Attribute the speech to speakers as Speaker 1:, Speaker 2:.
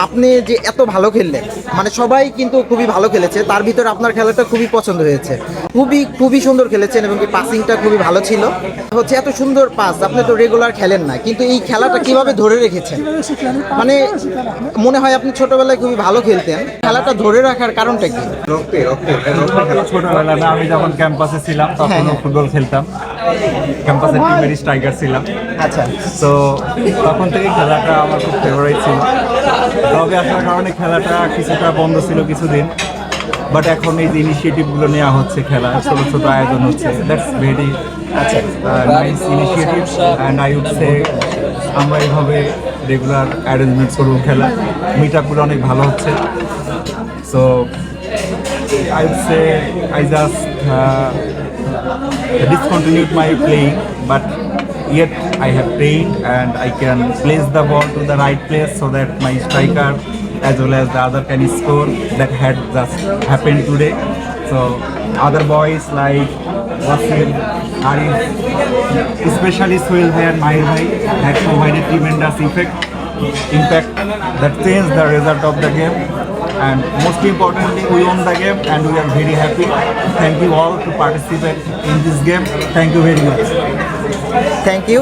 Speaker 1: আপনি যে এত ভালো খেললেন, মানে সবাই কিন্তু খুবই ভালো খেলেছে, তার ভিতরে আপনার খেলাটা খুবই পছন্দ হয়েছে। খুবই খুবই সুন্দর খেলেছেন এবং কি পাসিংটা খুবই ভালো ছিল। হচ্ছে এত সুন্দর পাস, আপনি তো রেগুলার খেলেন না, কিন্তু এই খেলাটা কিভাবে ধরে রেখেছেন? মানে মনে হয় আপনি ছোটবেলায় খুবই ভালো খেলতেন, খেলাটা ধরে রাখার কারণটা কি?
Speaker 2: ছোটবেলা না, আমি যখন ক্যাম্পাসে ছিলাম
Speaker 1: হ্যাঁ,
Speaker 2: তখনও
Speaker 1: হ্যাঁ।
Speaker 2: ফুটবল খেলতাম। ক্যাম্পাসের টিমের স্ট্রাইকার ছিলাম।
Speaker 1: আচ্ছা,
Speaker 2: তো তখন থেকে খেলাটা আমার খুব ফেভারিট ছিল। তবে আসার কারণে খেলাটা কিছুটা বন্ধ ছিল কিছুদিন, বাট এখন এই যে ইনিশিয়েটিভগুলো নেওয়া হচ্ছে, খেলা ছোট ছোট আয়োজন হচ্ছে, that's very nice initiative. And I would say আমরা এইভাবে রেগুলার অ্যারেঞ্জমেন্ট করবো। খেলা মিট আপগুলো অনেক ভালো হচ্ছে। So I would say I just discontinued my playing, but yet I have trained and I can place the ball to the right place so that my striker as well as the other can score. That had just happened today. So other boys like Wasim, Arif, especially Sohail Bhai and Mahir Bhai had provided tremendous impact that changed the result of the game. And most importantly, we won the game and we are very happy. Thank you all to participate in this game. Thank you very much.
Speaker 1: Thank you.